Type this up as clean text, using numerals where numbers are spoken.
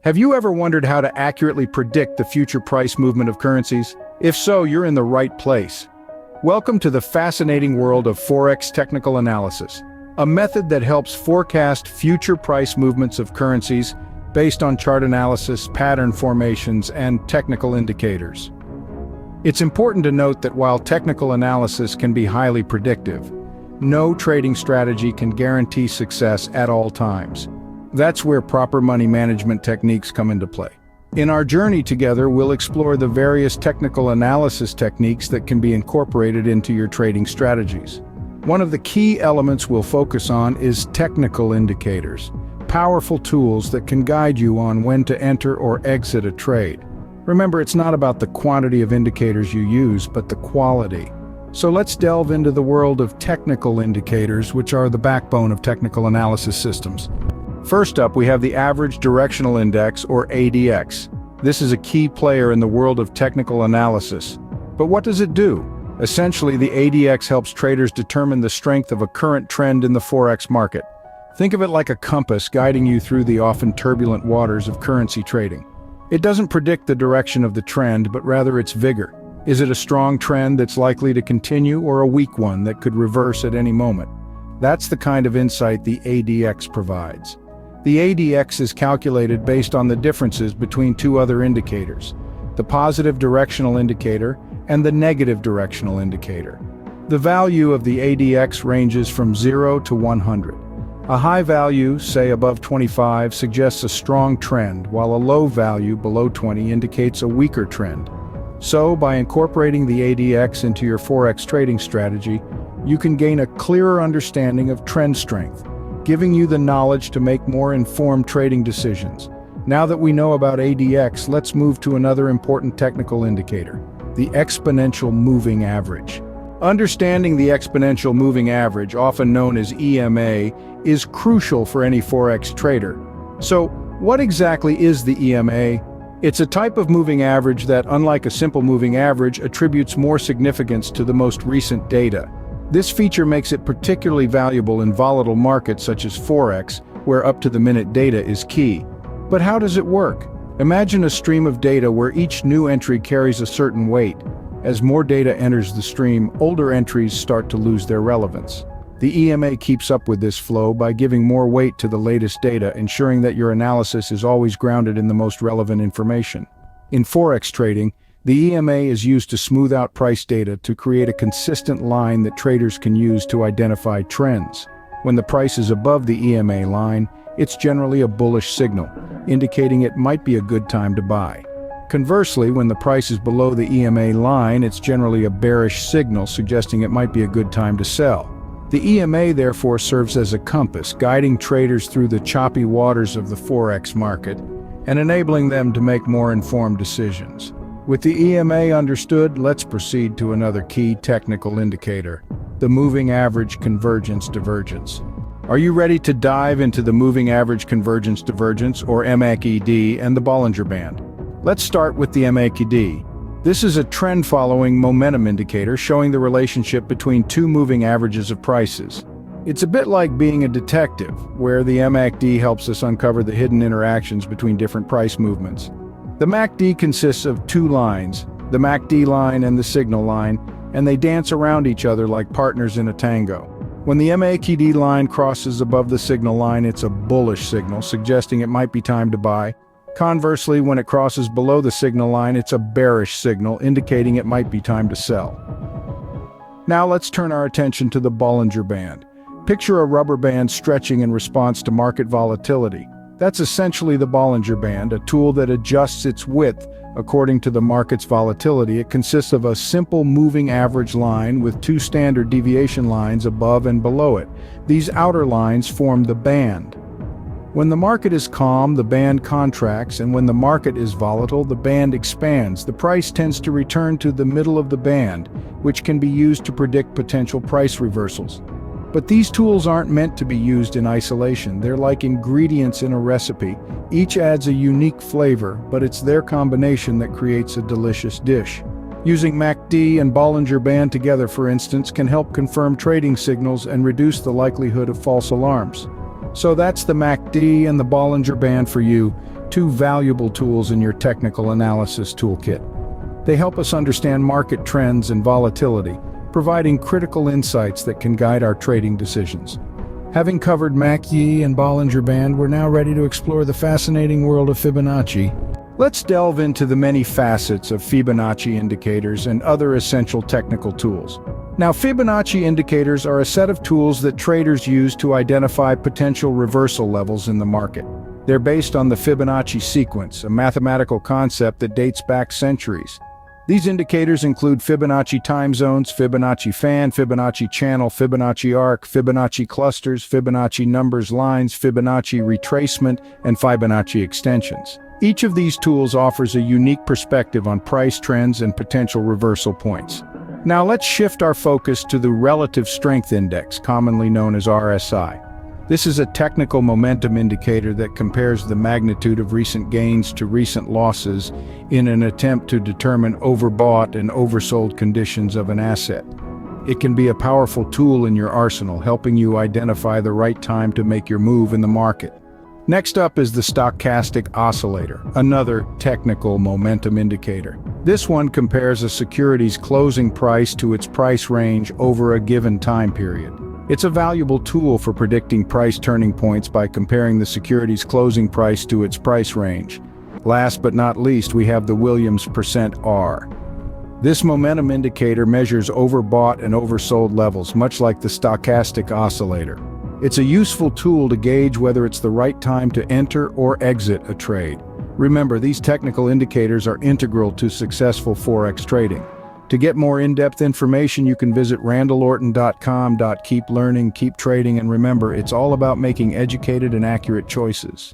Have you ever wondered how to accurately predict the future price movement of currencies? If so, you're in the right place. Welcome to the fascinating world of Forex technical analysis, a method that helps forecast future price movements of currencies based on chart analysis, pattern formations, and technical indicators. It's important to note that while technical analysis can be highly predictive, no trading strategy can guarantee success at all times. That's where proper money management techniques come into play. In our journey together, we'll explore the various technical analysis techniques that can be incorporated into your trading strategies. One of the key elements we'll focus on is technical indicators, powerful tools that can guide you on when to enter or exit a trade. Remember, it's not about the quantity of indicators you use, but the quality. So let's delve into the world of technical indicators, which are the backbone of technical analysis systems. First up, we have the Average Directional Index, or ADX. This is a key player in the world of technical analysis. But what does it do? Essentially, the ADX helps traders determine the strength of a current trend in the Forex market. Think of it like a compass guiding you through the often turbulent waters of currency trading. It doesn't predict the direction of the trend, but rather its vigor. Is it a strong trend that's likely to continue, or a weak one that could reverse at any moment? That's the kind of insight the ADX provides. The ADX is calculated based on the differences between two other indicators, the positive directional indicator and the negative directional indicator. The value of the ADX ranges from 0 to 100. A high value, say above 25, suggests a strong trend, while a low value below 20 indicates a weaker trend. So, by incorporating the ADX into your Forex trading strategy, you can gain a clearer understanding of trend strength, giving you the knowledge to make more informed trading decisions. Now that we know about ADX, let's move to another important technical indicator, the exponential moving average. Understanding the exponential moving average, often known as EMA, is crucial for any Forex trader. So, what exactly is the EMA? It's a type of moving average that, unlike a simple moving average, attributes more significance to the most recent data. This feature makes it particularly valuable in volatile markets such as Forex, where up-to-the-minute data is key. But how does it work? Imagine a stream of data where each new entry carries a certain weight. As more data enters the stream, older entries start to lose their relevance. The EMA keeps up with this flow by giving more weight to the latest data, ensuring that your analysis is always grounded in the most relevant information. In Forex trading, the EMA is used to smooth out price data to create a consistent line that traders can use to identify trends. When the price is above the EMA line, it's generally a bullish signal, indicating it might be a good time to buy. Conversely, when the price is below the EMA line, it's generally a bearish signal, suggesting it might be a good time to sell. The EMA therefore serves as a compass, guiding traders through the choppy waters of the Forex market and enabling them to make more informed decisions. With the EMA understood, let's proceed to another key technical indicator, the moving average convergence divergence. Are you ready to dive into the moving average convergence divergence, or MACD, and the Bollinger Band? Let's start with the MACD. This is a trend-following momentum indicator showing the relationship between two moving averages of prices. It's a bit like being a detective, where the MACD helps us uncover the hidden interactions between different price movements. The MACD consists of two lines, the MACD line and the signal line, and they dance around each other like partners in a tango. When the MACD line crosses above the signal line, it's a bullish signal, suggesting it might be time to buy. Conversely, when it crosses below the signal line, it's a bearish signal, indicating it might be time to sell. Now let's turn our attention to the Bollinger Band. Picture a rubber band stretching in response to market volatility. That's essentially the Bollinger Band, a tool that adjusts its width according to the market's volatility. It consists of a simple moving average line with two standard deviation lines above and below it. These outer lines form the band. When the market is calm, the band contracts, and when the market is volatile, the band expands. The price tends to return to the middle of the band, which can be used to predict potential price reversals. But these tools aren't meant to be used in isolation. They're like ingredients in a recipe. Each adds a unique flavor, but it's their combination that creates a delicious dish. Using MACD and Bollinger Band together, for instance, can help confirm trading signals and reduce the likelihood of false alarms. So that's the MACD and the Bollinger Band for you. two valuable tools in your technical analysis toolkit. They help us understand market trends and volatility, providing critical insights that can guide our trading decisions. Having covered MACD and Bollinger Band, we're now ready to explore the fascinating world of Fibonacci. Let's delve into the many facets of Fibonacci indicators and other essential technical tools. Now, Fibonacci indicators are a set of tools that traders use to identify potential reversal levels in the market. They're based on the Fibonacci sequence, a mathematical concept that dates back centuries. These indicators include Fibonacci time zones, Fibonacci fan, Fibonacci channel, Fibonacci arc, Fibonacci clusters, Fibonacci numbers lines, Fibonacci retracement, and Fibonacci extensions. Each of these tools offers a unique perspective on price trends and potential reversal points. Now let's shift our focus to the Relative Strength Index, commonly known as RSI. This is a technical momentum indicator that compares the magnitude of recent gains to recent losses in an attempt to determine overbought and oversold conditions of an asset. It can be a powerful tool in your arsenal, helping you identify the right time to make your move in the market. Next up is the stochastic oscillator, another technical momentum indicator. This one compares a security's closing price to its price range over a given time period. It's a valuable tool for predicting price turning points by comparing the security's closing price to its price range. Last but not least, we have the Williams %R. This momentum indicator measures overbought and oversold levels, much like the stochastic oscillator. It's a useful tool to gauge whether it's the right time to enter or exit a trade. Remember, these technical indicators are integral to successful Forex trading. To get more in-depth information, you can visit randallorton.com. Keep learning, keep trading, and remember, it's all about making educated and accurate choices.